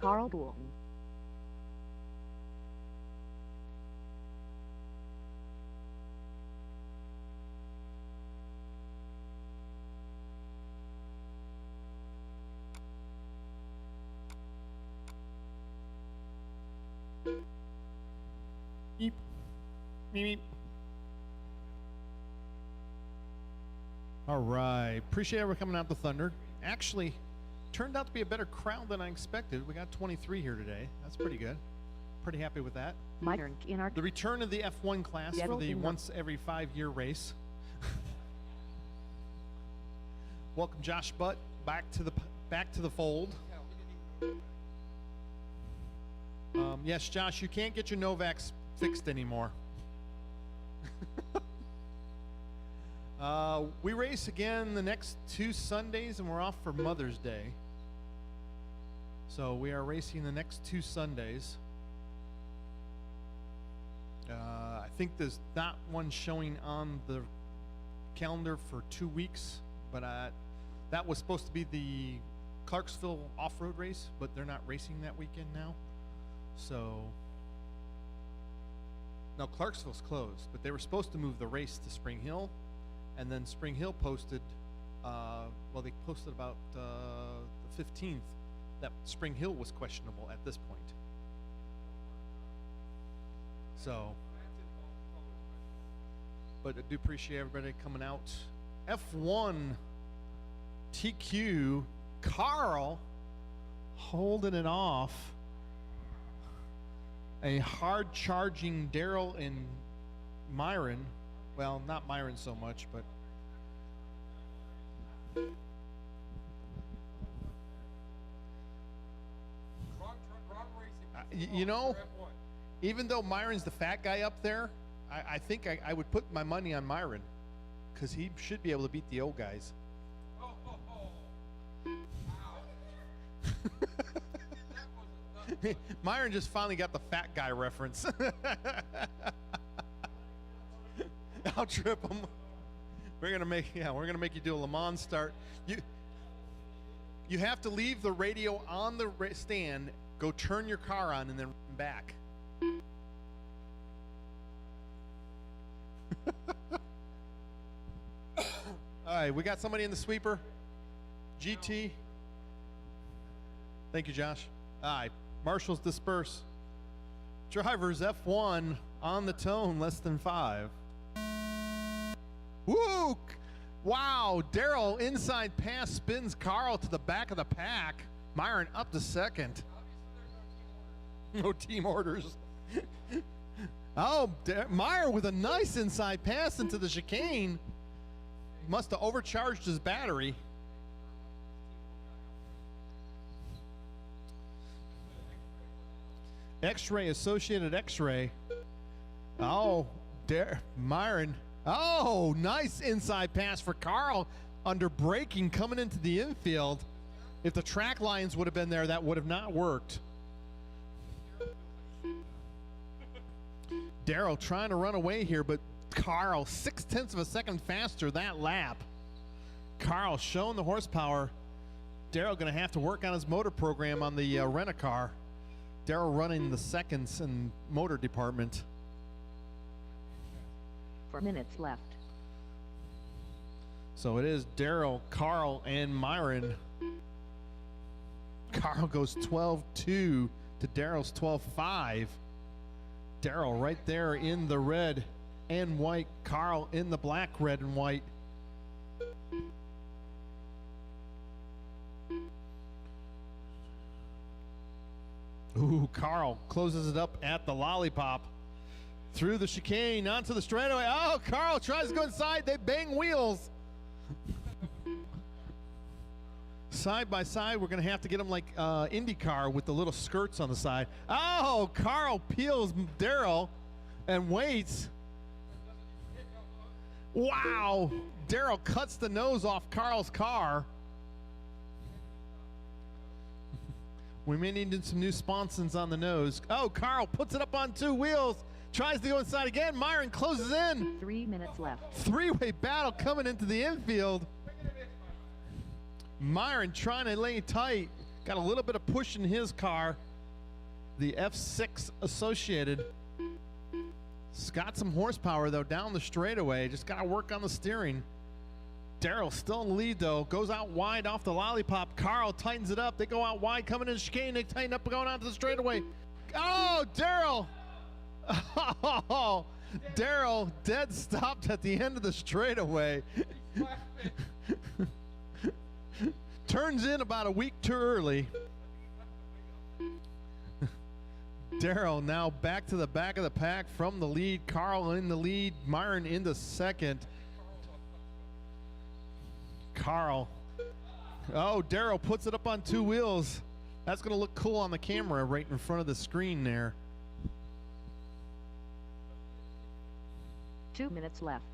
Carl Boulton. Beep. Beep, beep. All right. Appreciate everyone coming out to Thunder. Actually, turned out to be a better crowd than I expected. We got 23 here today. That's pretty good. Pretty happy with that. The return of the F1 class for the once every 5-year race. Welcome Josh Butt back to the fold. Yes, Josh, you can't get your Novaks fixed anymore. We race again the next 2 Sundays, and we're off for Mother's Day. So we are racing the next 2 Sundays. I think there's not one showing on the calendar for 2 weeks, but that was supposed to be the Clarksville off-road race, but they're not racing that weekend now. So, now Clarksville's closed, but they were supposed to move the race to Spring Hill, and then Spring Hill posted, well, they posted about the 15th that Spring Hill was questionable at this point. So, but I do appreciate everybody coming out. F1 TQ, Carl holding it off. A hard charging Daryl and Myron. Well, not Myron so much, but you know, even though Myron's the fat guy up there, I think I would put my money on Myron, because he should be able to beat the old guys. Myron just finally got the fat guy reference. I'll trip him. We're gonna make you do a Le Mans start. You have to leave the radio on the stand, go turn your car on, and then run back. All right, we got somebody in the sweeper. GT. Thank you, Josh. All right, marshals disperse. Drivers F1 on the tone, less than 5. Woo! Wow, Daryl inside pass spins Carl to the back of the pack. Myron up to second. No team orders. Oh, Meyer with a nice inside pass into the chicane. Must have overcharged his battery. X-ray, Associated X-ray. Oh, Myron. Oh, nice inside pass for Carl under braking coming into the infield. If the track lines would have been there, that would have not worked. Daryl trying to run away here, but Carl 0.6 of a second faster that lap. Carl showing the horsepower. Daryl going to have to work on his motor program on the rent-a-car. Daryl running the seconds and motor department. 4 minutes left. So it is Daryl, Carl, and Myron. Carl goes 12-2 to Daryl's 12-5. Daryl right there in the red and white. Carl in the black, red, and white. Ooh, Carl closes it up at the lollipop. Through the chicane, onto the straightaway. Oh, Carl tries to go inside. They bang wheels. Side by side, we're going to have to get them like IndyCar with the little skirts on the side. Oh, Carl peels Daryl and waits. Wow. Daryl cuts the nose off Carl's car. We may need some new sponsons on the nose. Oh, Carl puts it up on 2 wheels. Tries to go inside again. Myron closes in. 3 minutes left. Three-way battle coming into the infield. Myron trying to lay tight. Got a little bit of push in his car. The F6 Associated. It's got some horsepower, though, down the straightaway. Just got to work on the steering. Darrell still in the lead, though. Goes out wide off the lollipop. Carl tightens it up. They go out wide, coming in the chicane. They tighten up, going onto the straightaway. Oh, Darrell. Oh, Darrell dead stopped at the end of the straightaway. Turns in about a week too early. Darrell now back to the back of the pack from the lead. Carl in the lead. Myron into second. Carl. Oh, Darrell puts it up on two wheels. That's going to look cool on the camera right in front of the screen there. 2 minutes left.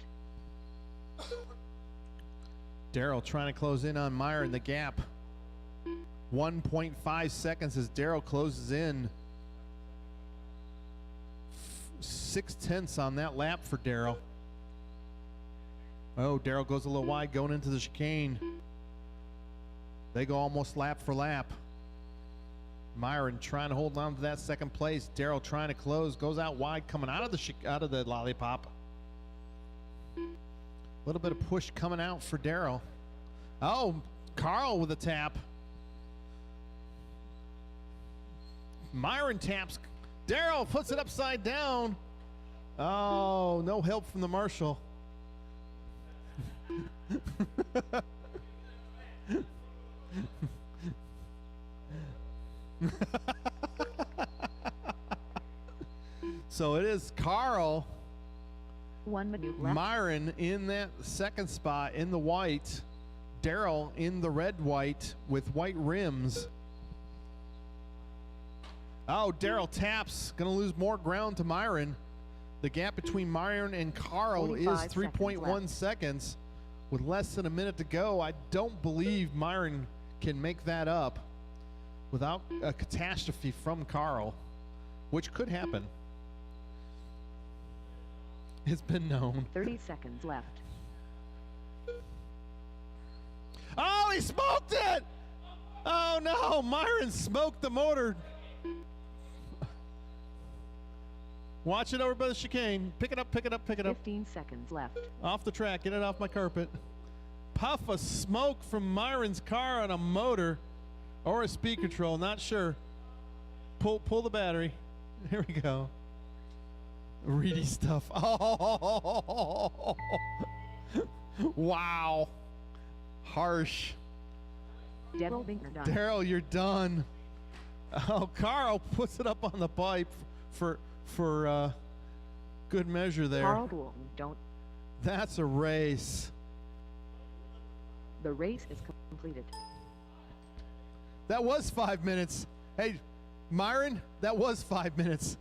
Darrell trying to close in on Myron. The gap 1.5 seconds as Darrell closes in. 6/10 on that lap for Darrell. Oh, Darrell goes a little wide going into the chicane. They go almost lap for lap. Myron trying to hold on to that second place. Darrell trying to close, goes out wide, coming out of the lollipop. A little bit of push coming out for Darrell. Oh, Carl with a tap. Myron taps. Darrell puts it upside down. Oh, no help from the marshal. So it is Carl. 1 minute left. Myron in that second spot in the white. Darrell in the red-white with white rims. Oh, Darrell taps. Going to lose more ground to Myron. The gap between Myron and Carl is 3.1 seconds with less than a minute to go. I don't believe Myron can make that up without a catastrophe from Carl, which could happen. It's been known. 30 seconds left. Oh, he smoked it! Oh no, Myron smoked the motor. Watch it over by the chicane. Pick it up, pick it up, pick it up. 15 seconds left. Off the track, get it off my carpet. Puff of smoke from Myron's car on a motor or a speed control, not sure. Pull the battery. Here we go. Reedy stuff. Oh, wow. Harsh. Darrell, you're done. Oh, Carl puts it up on the pipe for good measure there. Carl, don't. That's a race. The race is completed. That was 5 minutes. Hey, Myron, that was 5 minutes.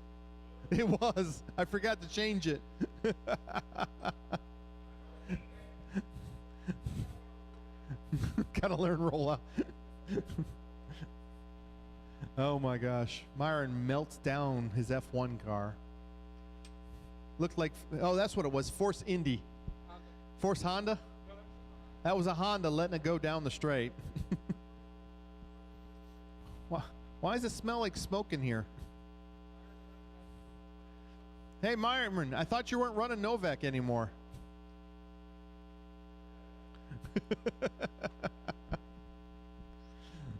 It was. I forgot to change it. Gotta learn roll out. Oh my gosh. Myron melts down his F1 car. Looked like, oh, that's what it was. Force Indy. Force Honda? That was a Honda letting it go down the straight. Why does it smell like smoke in here? Hey, Myron, I thought you weren't running Novak anymore.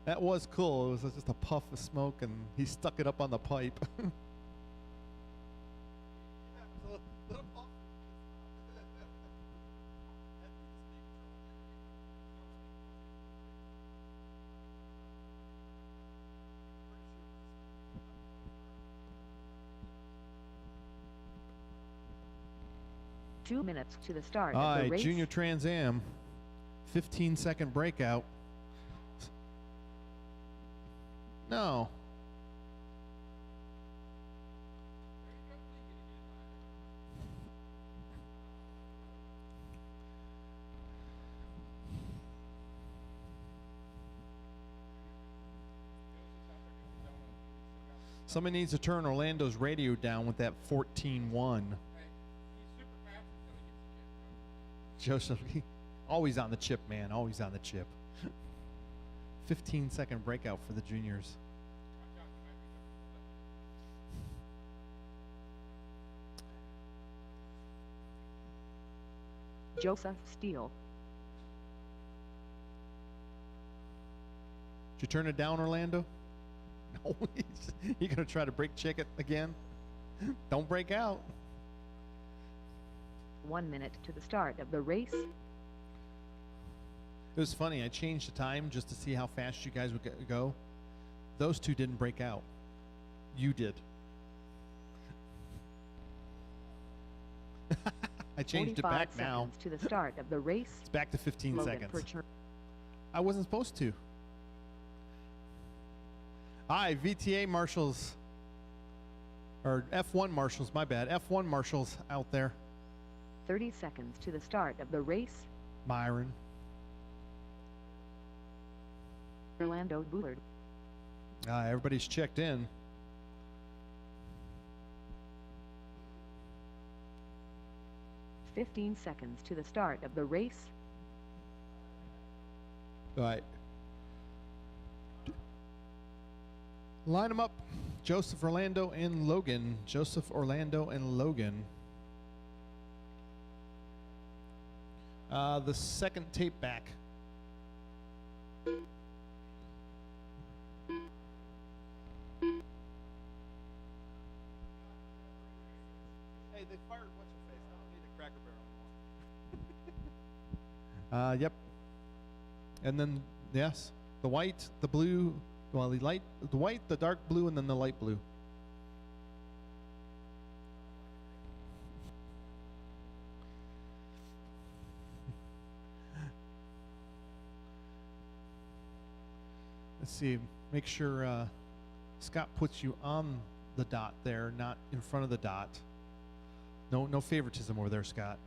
That was cool. It was just a puff of smoke, and he stuck it up on the pipe. Two minutes to the start All of the right, race. Junior Trans Am, 15-second breakout. No. Somebody needs to turn Orlando's radio down with that 14-1. Joseph, always on the chip, man. Always on the chip. 15-second breakout for the juniors. Joseph Steele. Did you turn it down, Orlando? No, you're going to try to brake check it again? Don't break out. 1 minute to the start of the race. It was funny. I changed the time just to see how fast you guys would go. Those two didn't break out. You did. I changed it back now. 45 seconds to the start of the race. It's back to 15 Logan seconds. I wasn't supposed to. Hi, VTA marshals. Or F1 marshals, my bad. F1 marshals out there. 30 seconds to the start of the race. Myron. Orlando Bullard. Everybody's checked in. "15 seconds to the start of the race. All right. Line them up. Joseph, Orlando, and Logan. Joseph, Orlando, and Logan. The second tape back. Hey, they fired what's her face. I don't need a Cracker Barrel anymore. Yep. And then yes, the white, the blue, well, the white, the dark blue, and then the light blue. Let's see. Make sure Scott puts you on the dot there, not in front of the dot. No favoritism over there, Scott.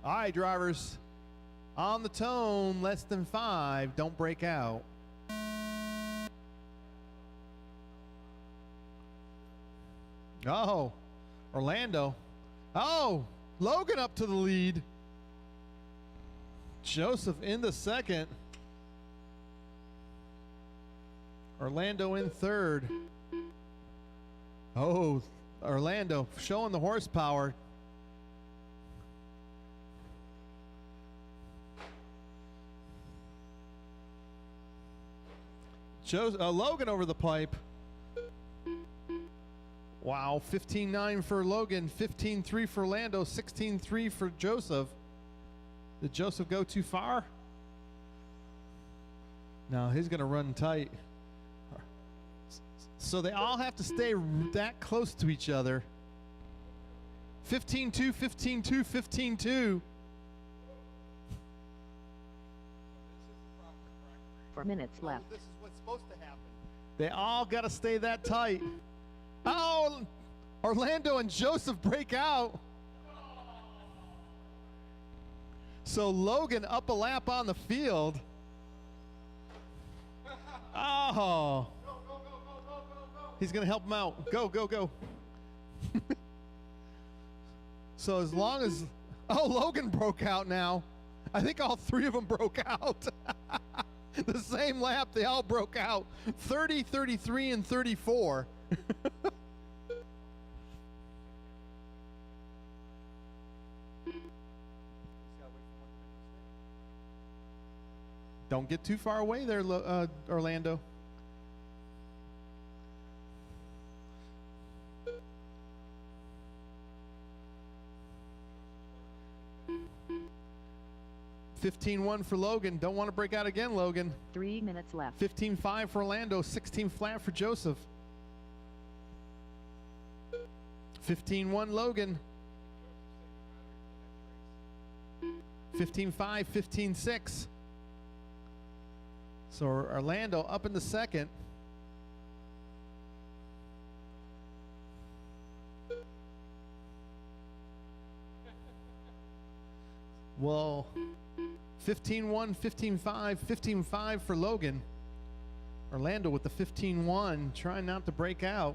All right, drivers. On the tone, less than 5. Don't break out. Oh, Orlando. Oh, Logan up to the lead. Joseph in the second. Orlando in third. Oh, Orlando showing the horsepower. Logan over the pipe. Wow, 15.9 for Logan, 15.3 for Orlando, 16.3 for Joseph. Did Joseph go too far? No, he's going to run tight. So they all have to stay that close to each other. 15.2, 15.2, 15.2. 4 minutes left. This is what's supposed to happen. They all got to stay that tight. Oh, Orlando and Joseph break out. So Logan up a lap on the field. Oh. He's going to help him out. Go, go, go. So as long as... Oh, Logan broke out now. I think all three of them broke out. The same lap, they all broke out. 30, 33, and 34. Don't get too far away there, Orlando. $15.1 for Logan. Don't want to break out again, Logan. 3 minutes left. 15.5 for Orlando. 16 flat for Joseph. 15.1 Logan. 15.5, 15.6. So Orlando up in the second. Well, 15.1, 15.5, 15.5 for Logan. Orlando with the 15.1, trying not to break out.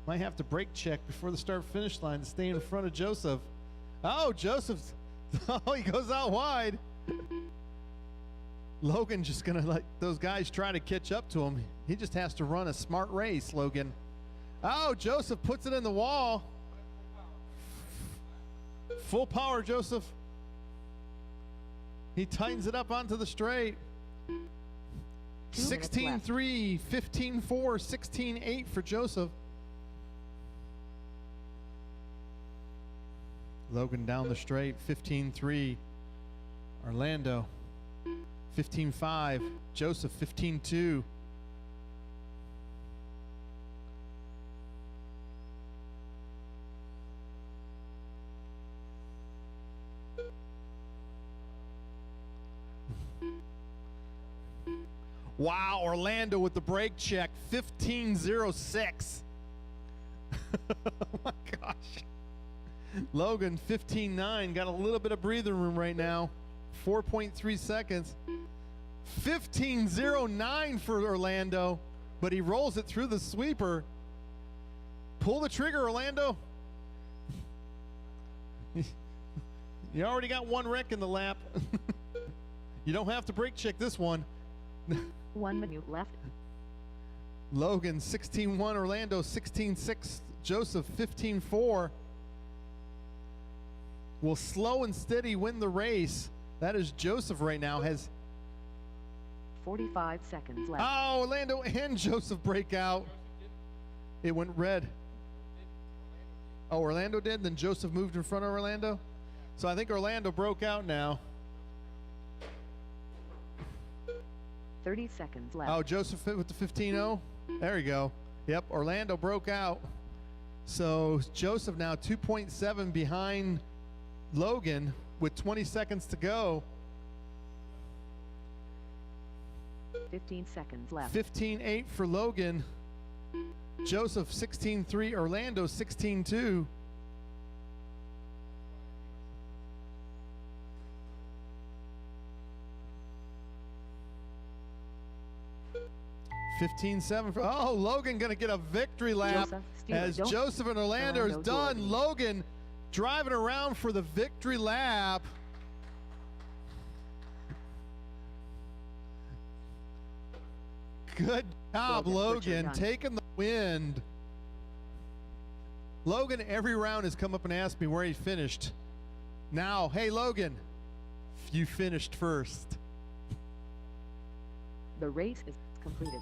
Might have to brake check before the start-finish line to stay in front of Joseph. Oh, Joseph's Oh, he goes out wide. Logan just going to let those guys try to catch up to him. He just has to run a smart race, Logan. Oh, Joseph puts it in the wall. Full power, Joseph. He tightens it up onto the straight. 16-3, 15-4, 16-8 for Joseph. Logan down the straight, 15-3. Orlando, 15-5. Joseph, 15-2. Wow, Orlando with the brake check, 15.06. Oh my gosh. Logan, 15.9, got a little bit of breathing room right now. 4.3 seconds. 15.09 for Orlando, but he rolls it through the sweeper. Pull the trigger, Orlando. You already got one wreck in the lap. You don't have to brake check this one. 1 minute left. Logan 16-1, Orlando 16-6, Joseph 15-4. Will slow and steady win the race. That is Joseph right now. Has 45 seconds left. Oh, Orlando and Joseph break out. It went red. Oh, Orlando did? Then Joseph moved in front of Orlando? So I think Orlando broke out now. 30 seconds left. Oh, Joseph with the 15-0. There you go. Yep, Orlando broke out. So Joseph now 2.7 behind Logan with 20 seconds to go. 15 seconds left. 15-8 for Logan. Joseph 16-3. Orlando 16-2. Oh, Logan going to get a victory lap as Joseph and Orlando is done. Logan driving around for the victory lap. Good job, Logan, taking the wind. Logan, every round has come up and asked me where he finished. Now, hey, Logan, you finished first. The race is completed.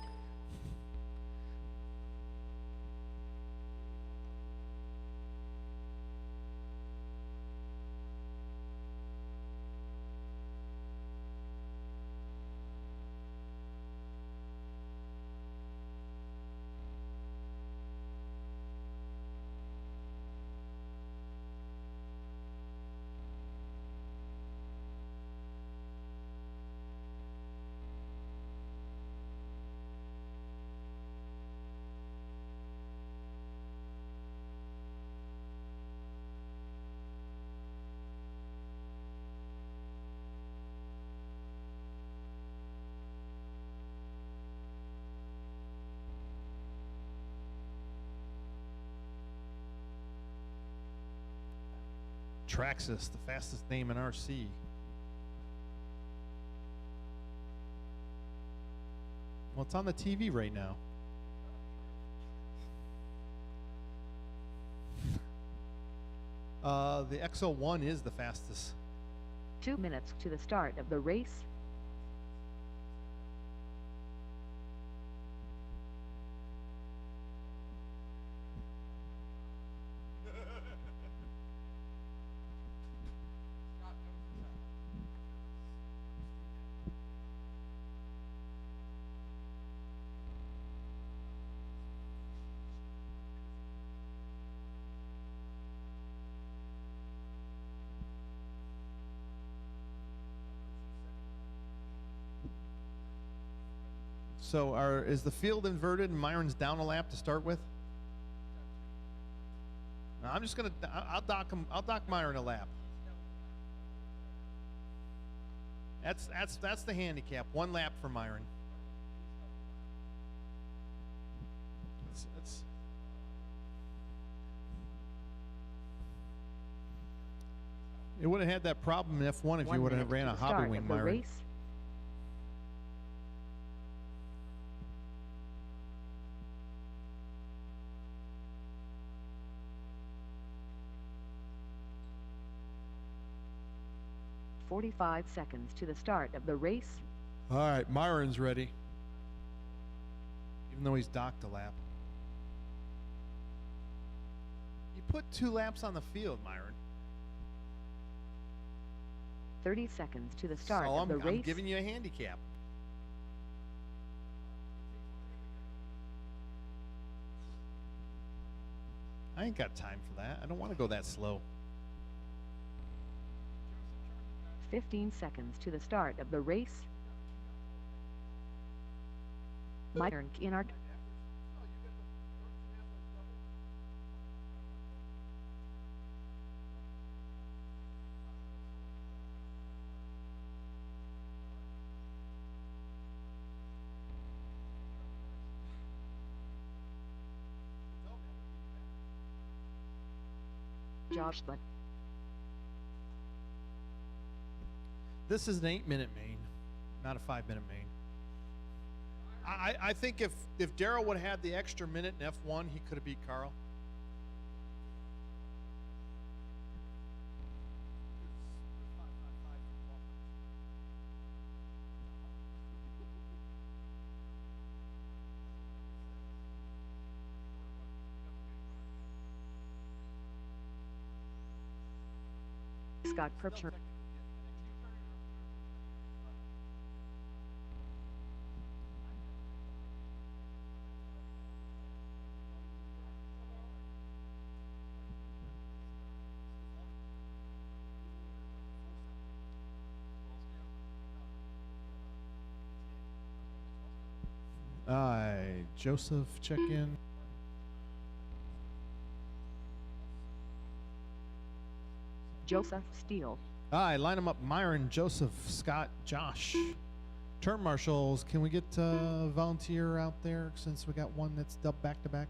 Traxxas, the fastest name in RC. Well, it's on the TV right now. The XO1 is the fastest. 2 minutes to the start of the race. So is the field inverted and Myron's down a lap to start with? No, I'm just gonna, I'll dock Myron a lap. That's the handicap. 1 lap for Myron. That's It would have had that problem in F1 if 1 you would have minute ran to a the hobby start wing, of the Myron. race. "45 seconds to the start of the race. All right, Myron's ready. Even though he's docked a lap. You put 2 laps on the field, Myron. 30 seconds to the start So of the I'm race. giving you a handicap. I ain't got time for that. I don't want to go that slow. 15 seconds to the start of the race. Myron Kinnard. Josh Butt. This is an 8-minute main, not a 5-minute main. I think if Darrell would have had the extra minute in F1, he could have beat Carl. Scott Kirchner. Joseph, check in. Joseph Steele. Line them up. Myron, Joseph, Scott, Josh. Turn marshals, can we get a volunteer out there since we got one that's dubbed back to back?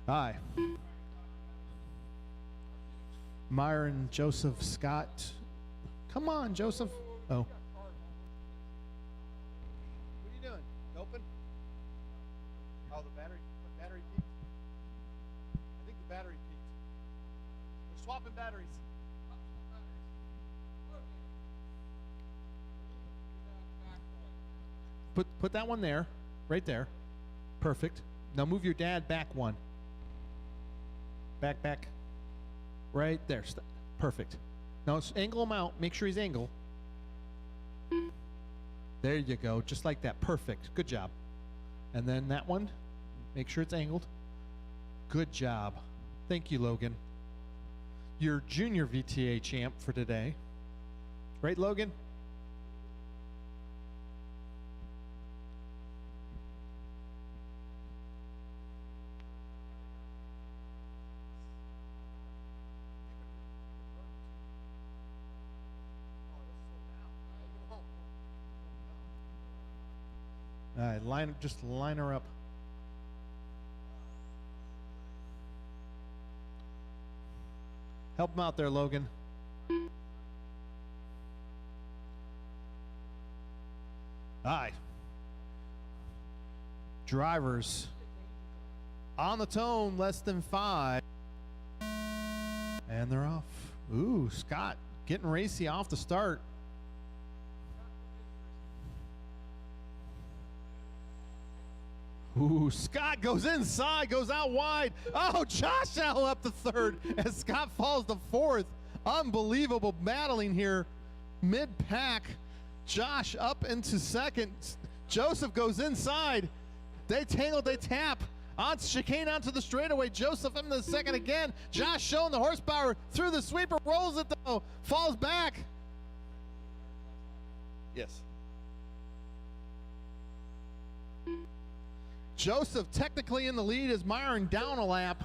Hi. Myron, Joseph, Scott. Come on, Joseph. Oh. What are you doing? Open? Oh, the battery peaked? I think the battery peaked. We're swapping batteries. Put that one there, right there. Perfect. Now move your dad back one. Back. Right there. Perfect. Now angle him out. Make sure he's angled. There you go. Just like that. Perfect. Good job. And then that one. Make sure it's angled. Good job. Thank you, Logan. Your junior VTA champ for today. Right, Logan? All right, just line her up. Help him out there, Logan. Aye. Drivers on the tone, less than 5. And they're off. Ooh, Scott getting racy off the start. Ooh, Scott goes inside, goes out wide. Oh, Josh Allen up to third as Scott falls to fourth. Unbelievable battling here. Mid-pack, Josh up into second. Joseph goes inside. They tangle, they tap. On chicane onto the straightaway. Joseph into the second again. Josh showing the horsepower through the sweeper. Rolls it though. Falls back. Yes. Joseph technically in the lead as Myron down a lap.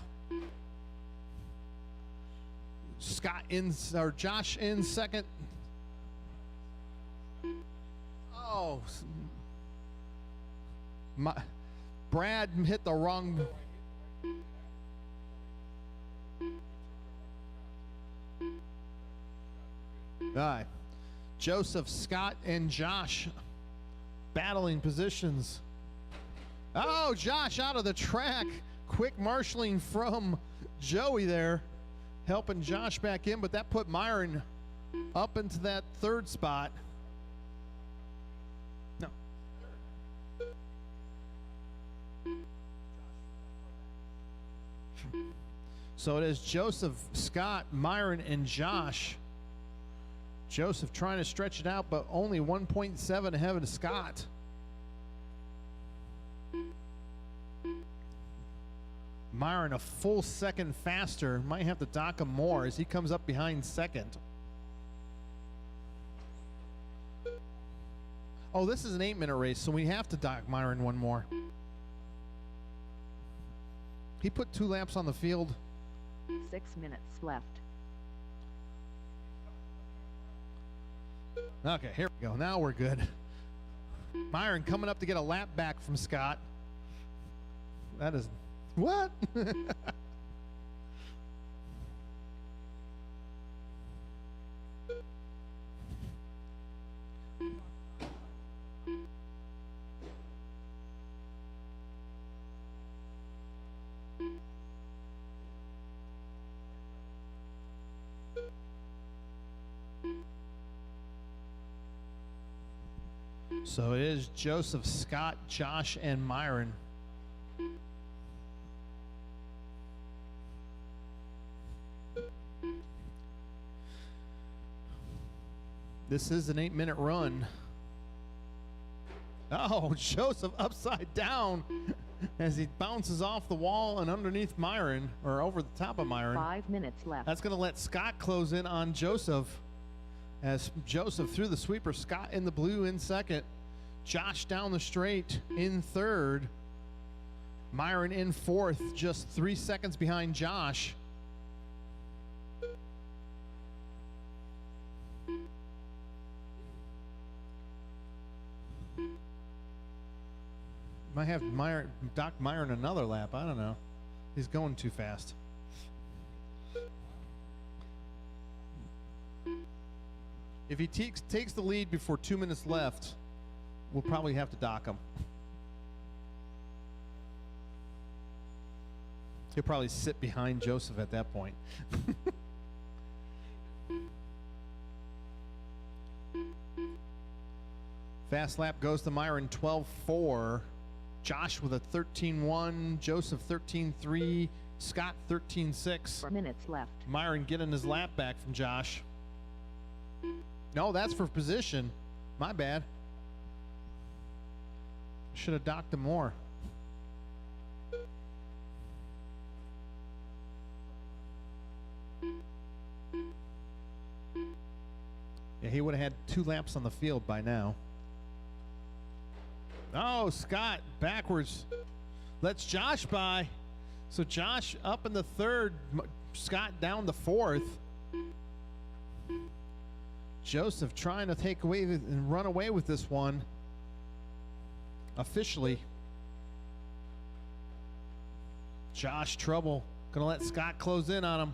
Josh in second. Oh, Brad hit the wrong. All right. Joseph, Scott, and Josh battling positions. Oh, Josh out of the track. Quick marshaling from Joey there, helping Josh back in, but that put Myron up into that third spot. No. So it is Joseph, Scott, Myron, and Josh. Joseph trying to stretch it out, but only 1.7 ahead of Scott. Myron a full second faster. Might have to dock him more as he comes up behind second. Oh, this is an 8-minute race, so we have to dock Myron one more. He put 2 laps on the field. 6 minutes left. Okay, here we go. Now we're good. Myron coming up to get a lap back from Scott. That is what? So it is Joseph, Scott, Josh, and Myron. This is an 8-minute run. Oh, Joseph upside down as he bounces off the wall and underneath Myron, or over the top of Myron. 5 minutes left. That's going to let Scott close in on Joseph. As Joseph threw the sweeper, Scott in the blue in second. Josh down the straight in third. Myron in fourth, just 3 seconds behind Josh. Might have Doc Myron another lap. I don't know. He's going too fast. If he takes the lead before 2 minutes left, we'll probably have to dock him. He'll probably sit behind Joseph at that point. Fast lap goes to Myron, 12.4. Josh with a 13.1. Joseph 13.3. Scott 13.6. 4 minutes left. Myron getting his lap back from Josh. No, that's for position. My bad. Should have docked him more. Yeah, he would have had 2 laps on the field by now. Oh, Scott backwards. Lets Josh by. So Josh up in the third, Scott down the fourth. Joseph trying to take away and run away with this one. Officially. Josh trouble. Gonna let Scott close in on him.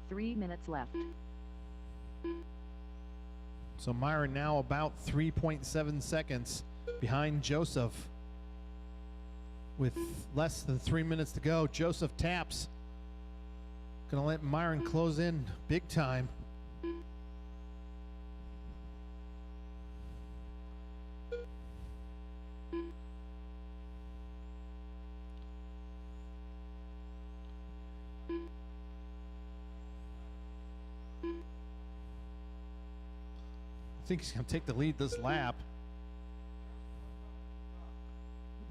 Three minutes left. So Myron now about 3.7 seconds behind Joseph. With less than 3 minutes to go, Joseph taps. Gonna let Myron close in big time. I think he's going to take the lead this lap.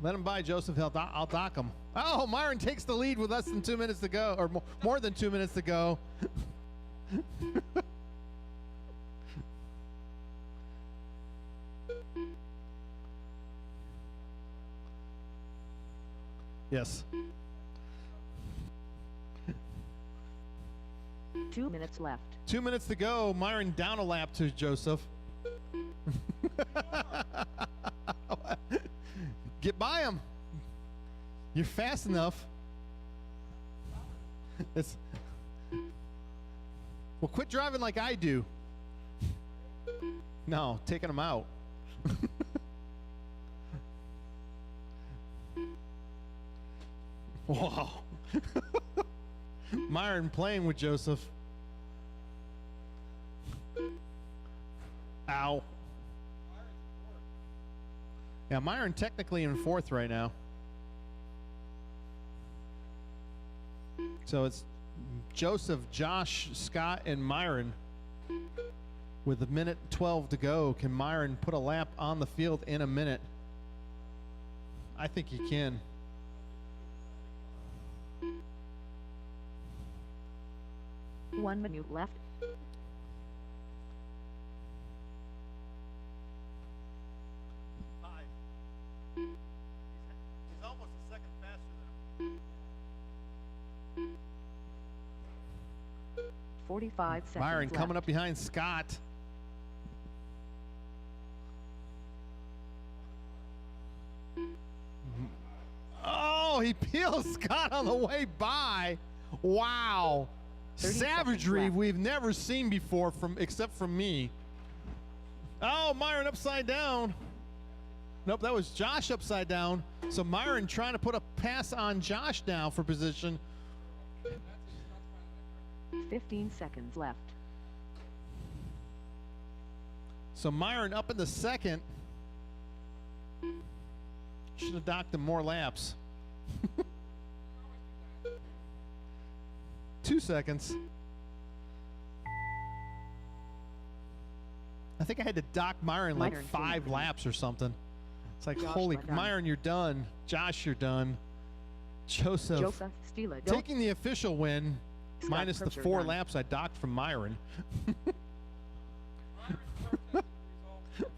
Let him by, Joseph. I'll dock him. Oh, Myron takes the lead with less than 2 minutes to go, or more than 2 minutes to go. Yes. 2 minutes left. 2 minutes to go. Myron down a lap to Joseph. Get by him. You're fast enough. It's well, quit driving like I do. No, taking him out. Wow. Myron playing with Joseph. Ow. Yeah, Myron technically in fourth right now. So it's Joseph, Josh, Scott, and Myron. With a minute 12 to go, can Myron put a lap on the field in a minute? I think he can. One minute left. He's almost a second faster than him. 45 seconds Myron left. coming up behind Scott. Oh, he peels Scott on the way by. Wow. 30 Savagery seconds left. we've never seen before except from me. Oh, Myron upside down. Nope, that was Josh upside down. So Myron trying to put a pass on Josh now for position. 15 seconds left. So Myron up in the second. Should have docked him more laps. 2 seconds. I think I had to dock Myron like Myron 5 laps or something. It's like, Josh holy, went down. Myron, you're done. Josh, you're done. Joseph Stila, taking the official win, Scott minus the Pritchard 4 done. laps I docked from Myron.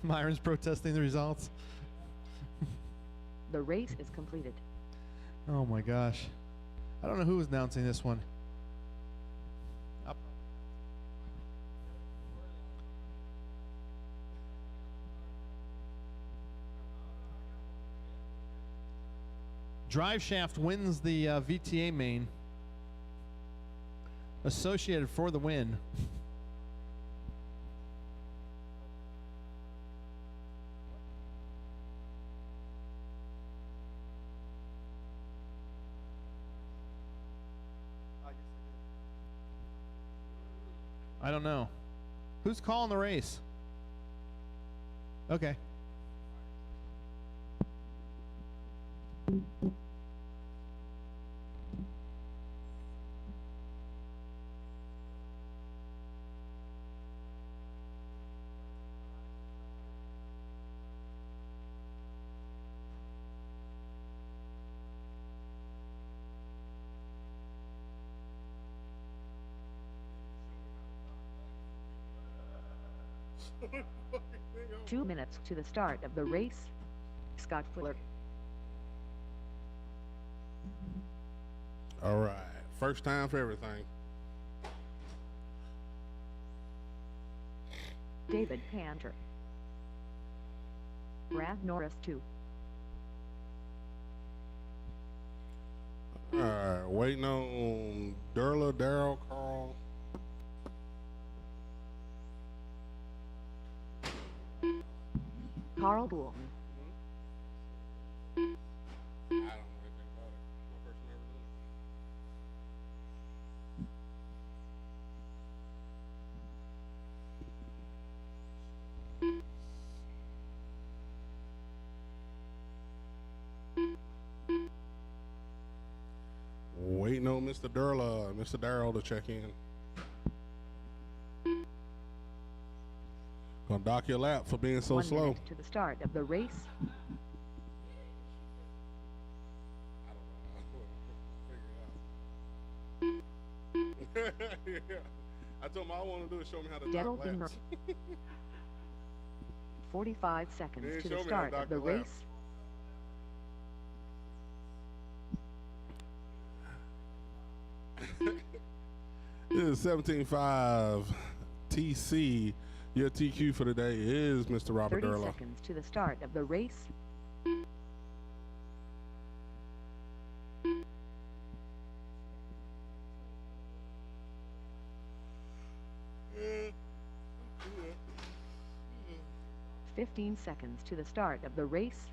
Myron's protesting the results. The race is completed. Oh my gosh. I don't know who was announcing this one. Up. Drive Shaft wins the VTA main. Associated for the win. I don't know. Who's calling the race? Okay. Two minutes to the start of the race. Scott Fuller. All right. First time for everything. David Panter. Brad Norris 2. All right. Waiting on Darla, Daryl, Carl. Carl Boulton. I don't know anything about it. My first time ever doing it. Waiting on Mr. Darla, Mr. Darrell to check in. Gonna dock your lap for being so 1 slow. minute to the start of the race. Yeah. I told him all I want to do is show me how to Daryl dock Beamer. laps. 45 They seconds didn't to show the me how to start dock of the the laps. race. This is 17.5 TC. Your TQ for the day is Mr. Robert 30 Durla. seconds to the start of the race. Yeah. 15 seconds to the start of the race.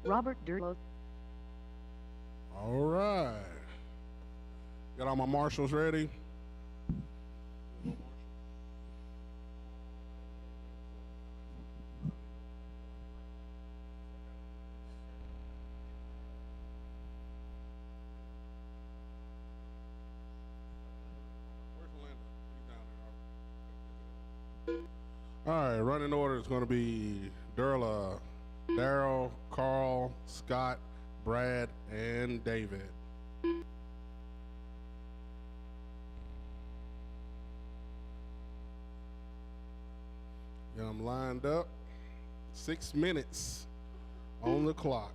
Robert Durla. All right. Got all my marshals ready? All right, running order is going to be Durla, Daryl, Carl, Scott, Brad, and David. Got them lined up. 6 minutes on the clock.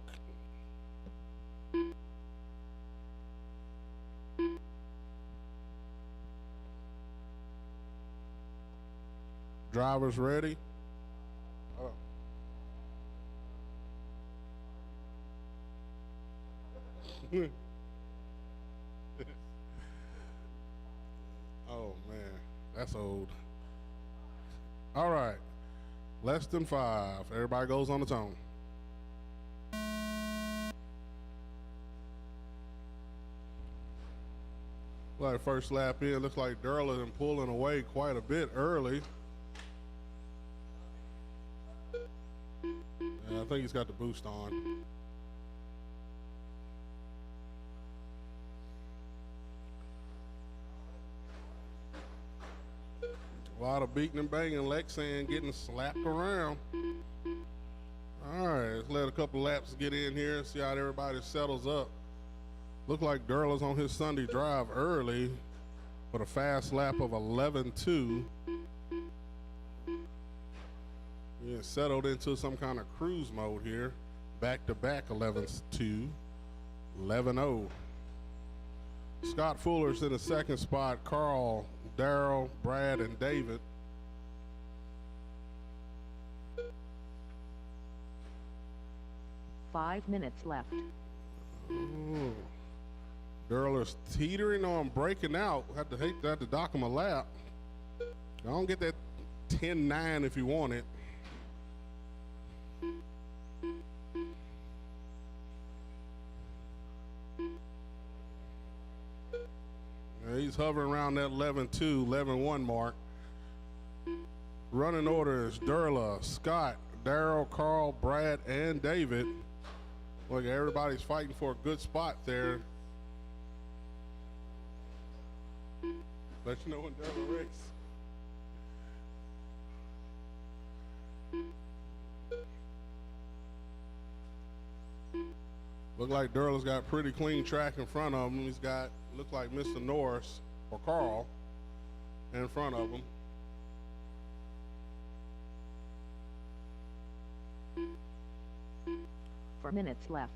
Drivers ready? Oh man, that's old. All right, less than 5. Everybody goes on its own. Like first lap in, looks like Durla is pulling away quite a bit early. And I think he's got the boost on. A lot of beating and banging, Lexan getting slapped around. All right, let's let a couple laps get in here and see how everybody settles up. Look like Durla's on his Sunday drive early with a fast lap of 11.2. Yeah, settled into some kind of cruise mode here. Back-to-back 11.2, 11.0. Scott Fuller's in the second spot. Carl, Daryl, Brad, and David. Five minutes left. Ooh. Durla's teetering on breaking out. Had to dock him a lap. I don't get that 10.9 if you want it. He's hovering around that 11.2, 11.1 mark. Running order is Durla, Scott, Daryl, Carl, Brad, and David. Look, everybody's fighting for a good spot there. Let you know when Durla race. Look like Durla's got pretty clean track in front of him. He's got, look like Mr. Norris or Carl in front of him. Four minutes left.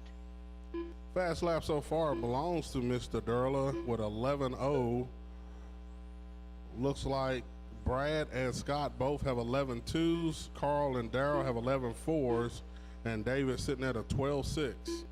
Fast lap so far belongs to Mr. Durla with 11.0. Looks like Brad and Scott both have 11.2s. Carl and Daryl have 11.4s. And David sitting at a 12.6.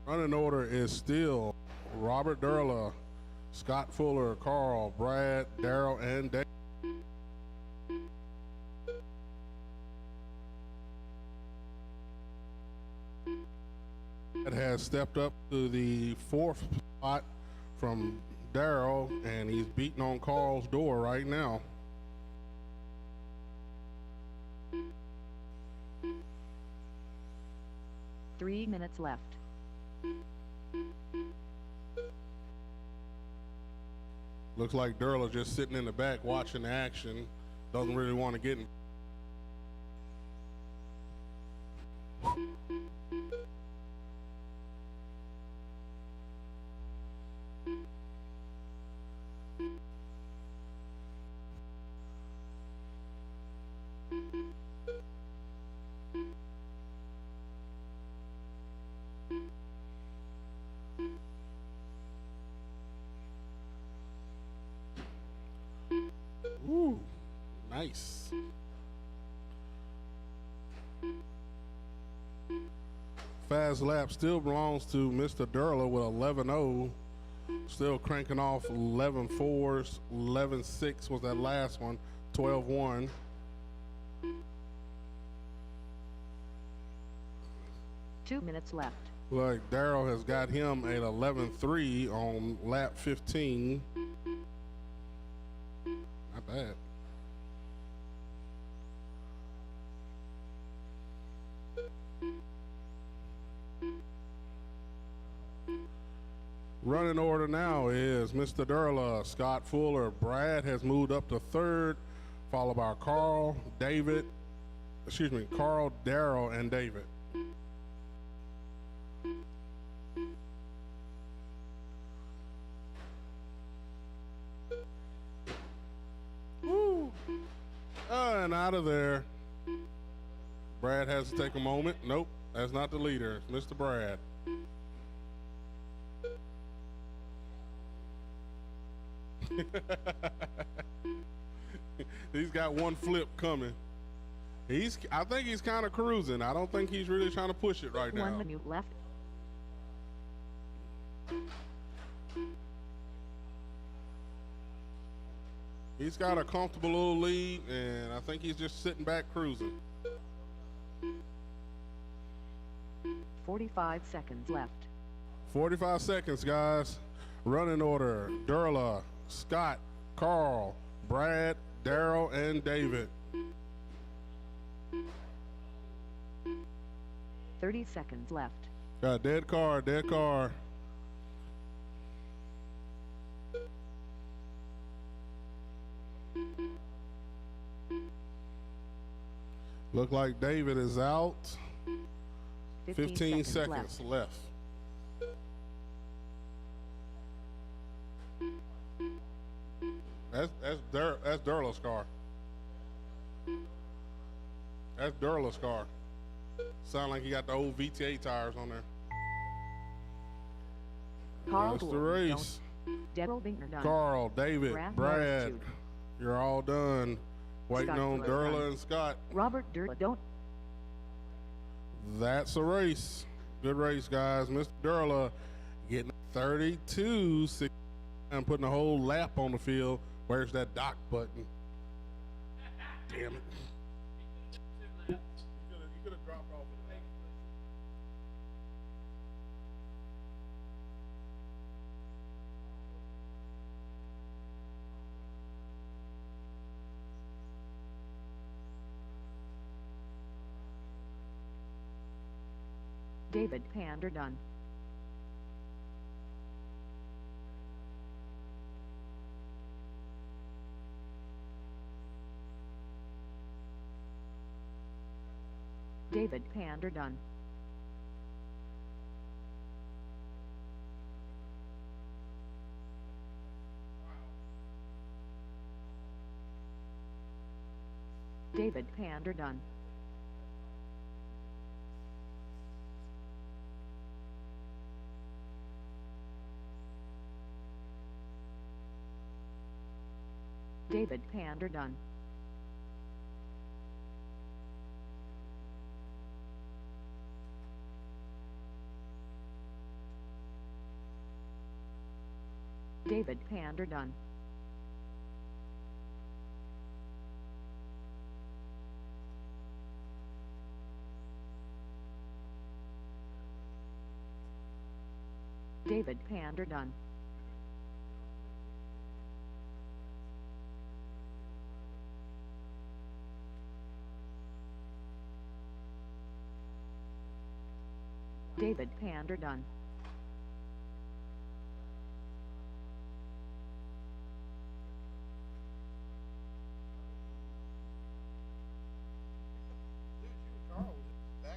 Running order is still Robert Durla, Scott Fuller, Carl, Brad, Daryl, and Dave. It has stepped up to the 4th spot from Daryl, and he's beating on Carl's door right now. Three minutes left. Looks like Durla just sitting in the back watching the action. Doesn't really want to get in. Nice. Fast lap still belongs to Mr. Durla with 11.0. Still cranking off 11.4s. 11.6 was that last one. 12.1. Two minutes left. Like Darrell has got him at 11.3 on lap 15. Not bad. Running order now is Mr. Durla, Scott Fuller. Brad has moved up to third, followed by Carl, Darrell, and David. Woo! And out of there. Brad has to take a moment. Nope, that's not the leader. It's Mr. Brad. He's got one flip coming. I think he's kind of cruising. I don't think he's really trying to push it right now. 1 minute left. He's got a comfortable little lead, and I think he's just sitting back cruising. 45 seconds left. 45 seconds, guys. Running order: Durla, Scott, Carl, Brad, Darrell, and David. 30 seconds left. Got dead car, dead car. Look like David is out. 15 seconds left. That's Durla's car. That's Durla's car. Sound like he got the old VTA tires on there. Carl, that's the race. Darrell Binkner done. Carl, David, Brad, you're all done. Waiting Scott on Durla Durla and Scott. Robert Durla don't. That's a race. Good race, guys. Mr. Durla getting 32 and putting a whole lap on the field. Where's that dock button? Damn it. You could have dropped off with the David Pander done. David Pander done. David Pander done. David Pander done. David Pander done. David Pander done. David Pander done.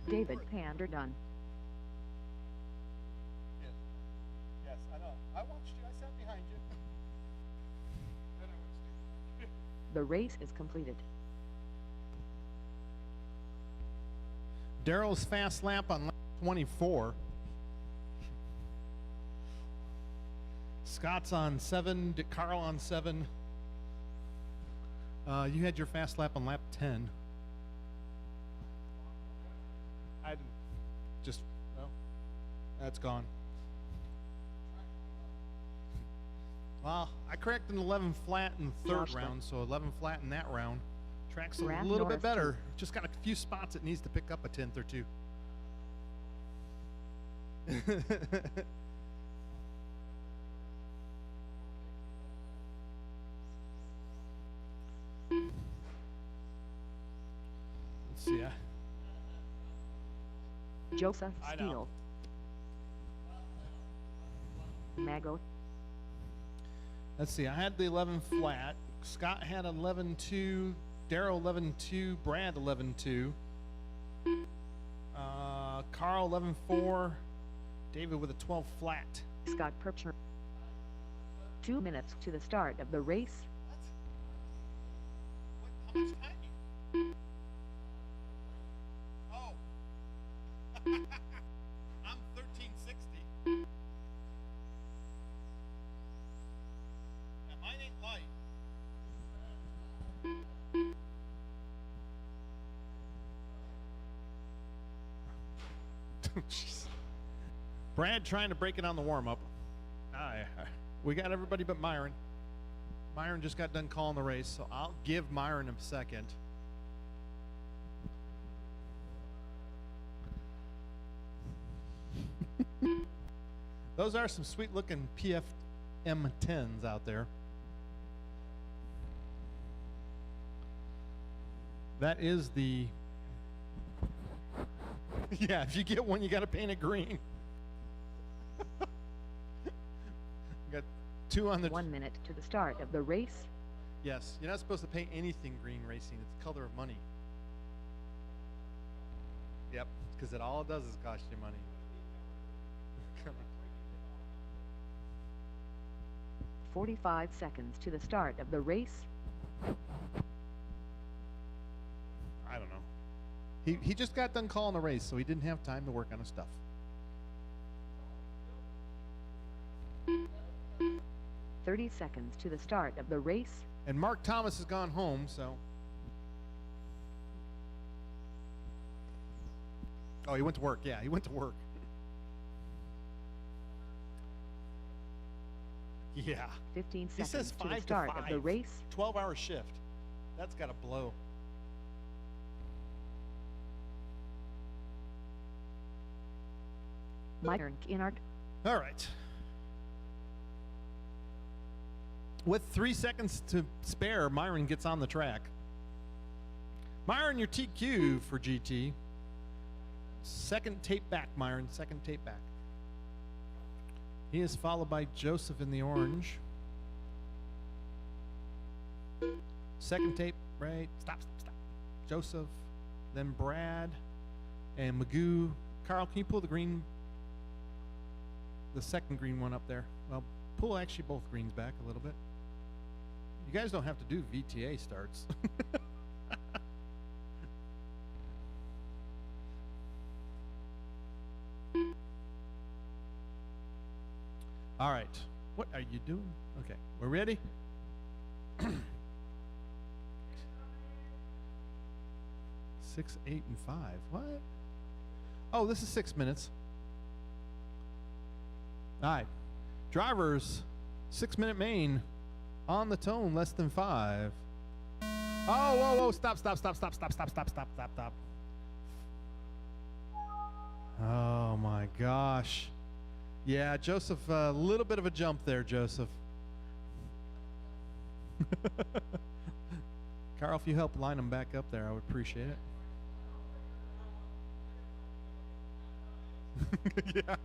David Pander done. Yes, I know. I watched you. I sat behind you. The race is completed. Darrell's fast lap on lap 24. Scott's on 7, Carl on 7. You had your fast lap on lap 10. I didn't. Just, well, that's gone. Well, I corrected an 11 flat in the third round, so 11 flat in that round. Track's a little bit better. Just got a few spots it needs to pick up a 10th or two. Let's see. Joseph I know. Steele. Mago. Let's see. I had the 11 flat. Scott had 11-2. Darryl 11-2. Brad 11-2. Carl 11-4. David with a 12 flat. Scott Percher. 2 minutes to the start of the race. What? How much time? Oh. I'm 1360. Yeah, mine ain't light. Jeez. Brad trying to break it on the warm-up. We got everybody but Myron. Myron just got done calling the race, so I'll give Myron a second. Those are some sweet-looking PFM 10s out there. That is the... Yeah, if you get one, you got to paint it green. Got 2 on the... 1 minute to the start of the race. Yes, you're not supposed to paint anything green racing. It's the color of money. Yep, because all it does is cost you money. 45 seconds to the start of the race. I don't know. He just got done calling the race, so he didn't have time to work on his stuff. 30 seconds to the start of the race. And Mark Thomas has gone home, so... Oh, he went to work. Yeah, he went to work. Yeah. 15 He seconds says to the 5 start to 5. of the race. 12-hour shift. That's got to blow. Myron Kinnard. All right. With 3 seconds to spare, Myron gets on the track. Myron, your TQ for GT. Second tape back, Myron. Second tape back. He is followed by Joseph in the orange. Second tape, right? Stop. Joseph, then Brad, and Magoo. Carl, can you pull the green, the second green one up there? Well, pull actually both greens back a little bit. You guys don't have to do VTA starts. All right. What are you doing? Okay, we're ready? 6, 8, and 5. What? Oh, this is 6 minutes. All right. Drivers, 6-minute main. On the tone, less than 5. Oh, whoa. Stop. Oh, my gosh. Yeah, Joseph, a little bit of a jump there, Joseph. Carl, if you help line them back up there, I would appreciate it. Yeah.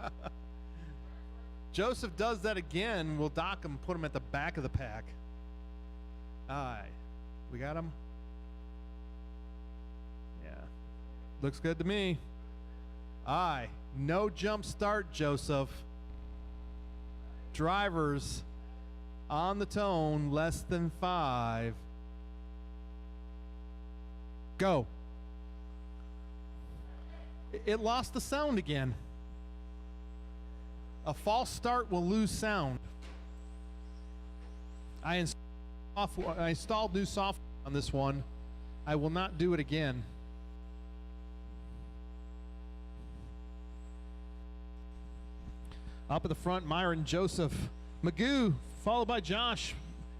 Joseph does that again. We'll dock him, put him at the back of the pack. All right. We got him? Yeah. Looks good to me. All right. No jump start, Joseph. Drivers on the tone, less than 5. Go. It lost the sound again. A false start will lose sound. I installed new software on this one. I will not do it again. Up at the front, Myron, Joseph, Magoo, followed by Josh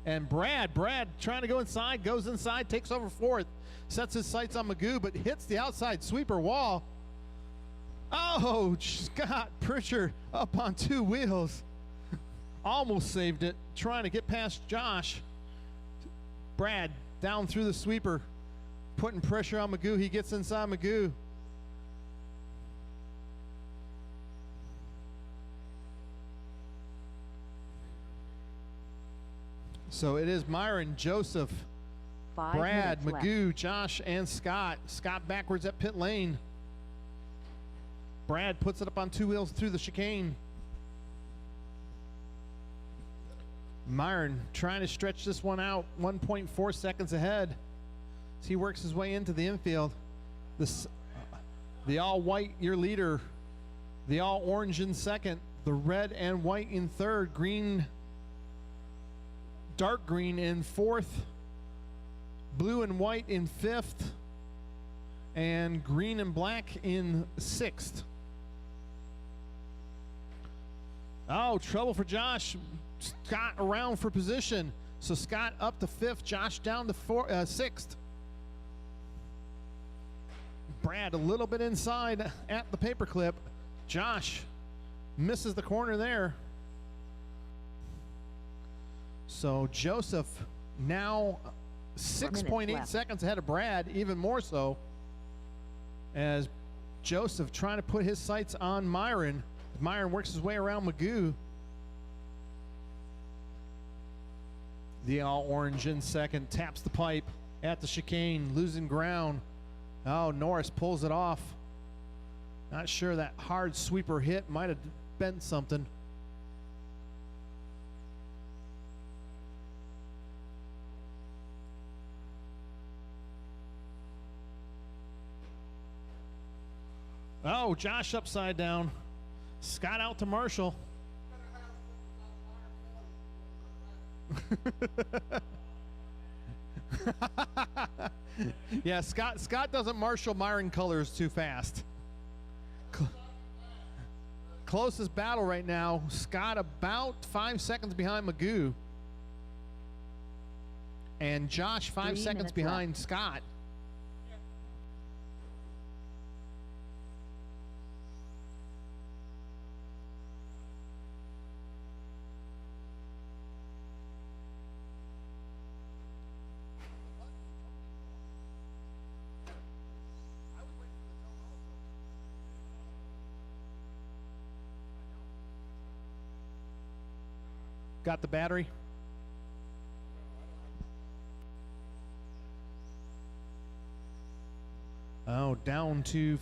and Brad. Brad trying to go inside, goes inside, takes over fourth, sets his sights on Magoo, but hits the outside sweeper wall. Oh, Scott Pritchard up on two wheels. Almost saved it, trying to get past Josh. Brad down through the sweeper, putting pressure on Magoo. He gets inside Magoo. So it is Myron, Joseph, 5 Brad, minutes Magoo, left. Josh, and Scott. Scott backwards at pit lane. Brad puts it up on two wheels through the chicane. Myron trying to stretch this one out, 1.4 seconds ahead as he works his way into the infield. The all-white, your leader. The all-orange in second. The red and white in third. Green, dark green in fourth. Blue and white in fifth. And green and black in sixth. Oh, trouble for Josh. Scott around for position. So Scott up to fifth, Josh down to sixth. Brad a little bit inside at the paperclip. Josh misses the corner there. So Joseph now 6.8 seconds ahead of Brad, even more so, as Joseph trying to put his sights on Myron. Myron works his way around Magoo. The all-orange in second, taps the pipe at the chicane, losing ground. Oh, Norris pulls it off. Not sure that hard sweeper hit might have bent something. Oh, Josh upside down. Scott out to Marshall. Yeah, Scott doesn't marshal Myron colors too fast. Closest battle right now, Scott about 5 seconds behind Magoo. And Josh 5 seconds behind left. Scott. Got the battery? Oh, down to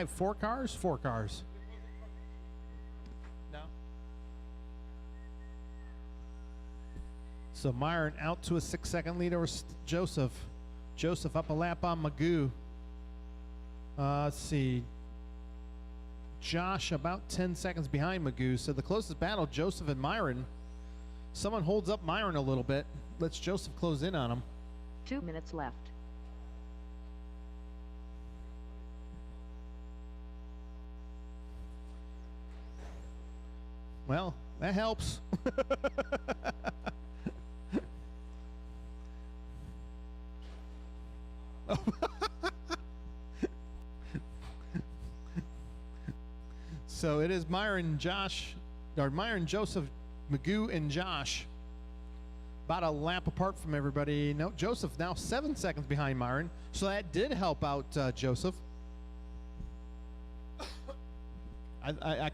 four cars? Four cars. No. So Myron out to a 6 second lead over Joseph. Joseph up a lap on Magoo. Let's see. Josh about 10 seconds behind Magoo. So the closest battle, Joseph and Myron. Someone holds up Myron a little bit. Lets Joseph close in on him. 2 minutes left. Well, that helps. So it is Myron, Joseph, Magoo, and Josh. About a lap apart from everybody. No, Joseph now 7 seconds behind Myron. So that did help out Joseph. I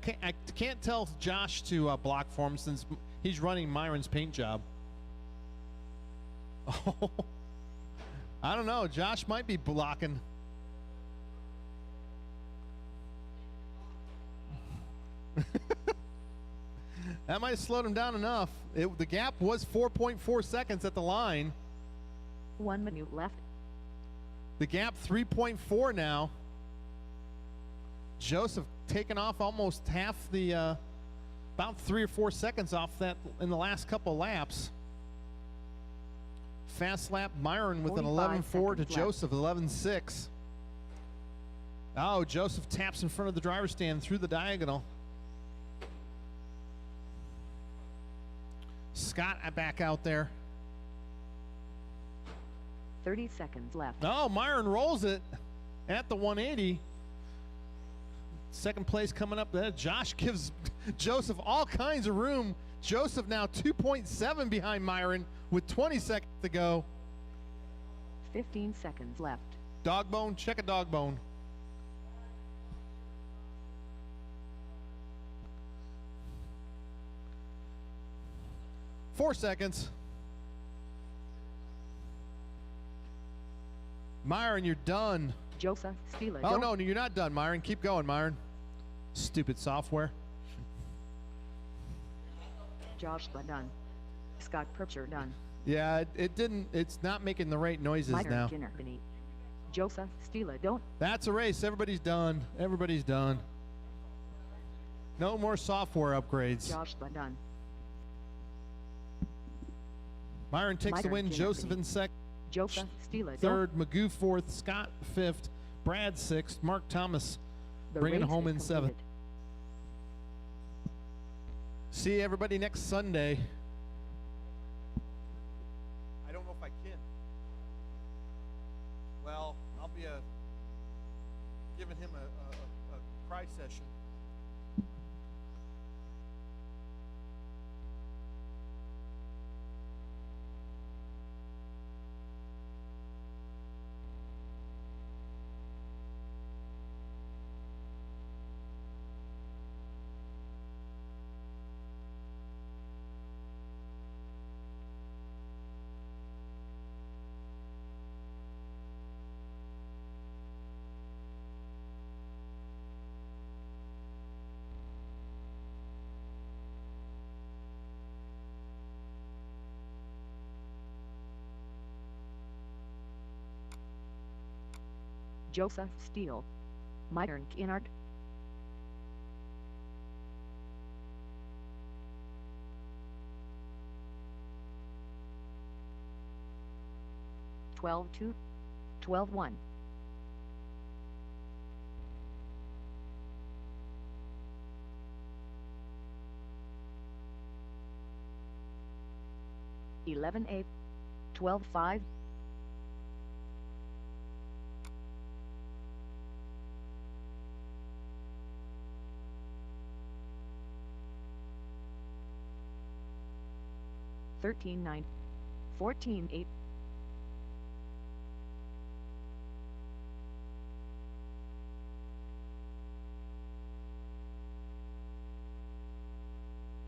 can't tell Josh to block for him since he's running Myron's paint job. Oh, I don't know. Josh might be blocking. That might have slowed him down enough. The gap was 4.4 seconds at the line. 1 minute left. The gap 3.4 now. Joseph taking off almost half the, about 3 or 4 seconds off that in the last couple laps. Fast lap, Myron with an 45 11.4 to seconds left. Joseph, 11.6. Oh, Joseph taps in front of the driver's stand through the diagonal. Scott back out there. 30 seconds left. Oh, Myron rolls it at the 180. Second place coming up there. Josh gives Joseph all kinds of room. Joseph now 2.7 behind Myron with 20 seconds to go. 15 seconds left. Dog bone, check a dog bone. Four seconds. Myron, you're done. Joseph Stila. Oh, no, you're not done, Myron. Keep going, Myron. Stupid software. Josh done. Scott Percher done. Yeah, it didn't. It's not making the right noises now. Joseph Stila don't. That's a race. Everybody's done. Everybody's done. No more software upgrades. Josh done. Myron takes the win. Joseph in second. Joseph Stila Third. Magoo fourth. Scott fifth. Brad sixth. Mark Thomas bringing home in seventh. See everybody next Sunday. I don't know if I can. Well, I'll be giving him a cry session. Joseph Steele. Myron Kinnard. Twelve 2. 12-1. Eleven 8. 12-5. 13-9. 14-8.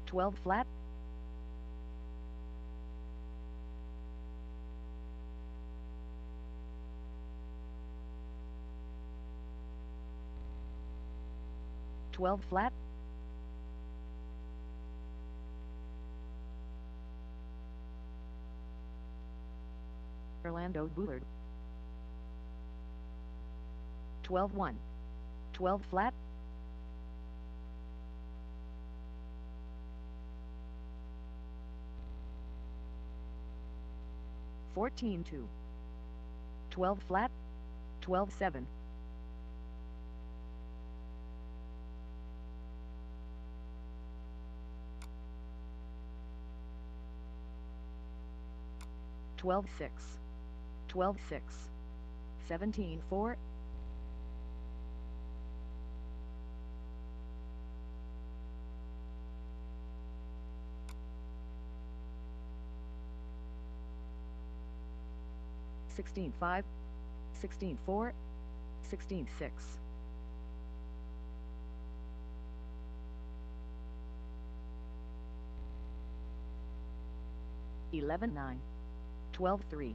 12 flat. 12 flat. 12 1. 12 flat. 14 2. 12 flat. 12 7. 12 6. 12 6. 17 4. 16 5. 16 4. 16 6. 11 9. 12 3.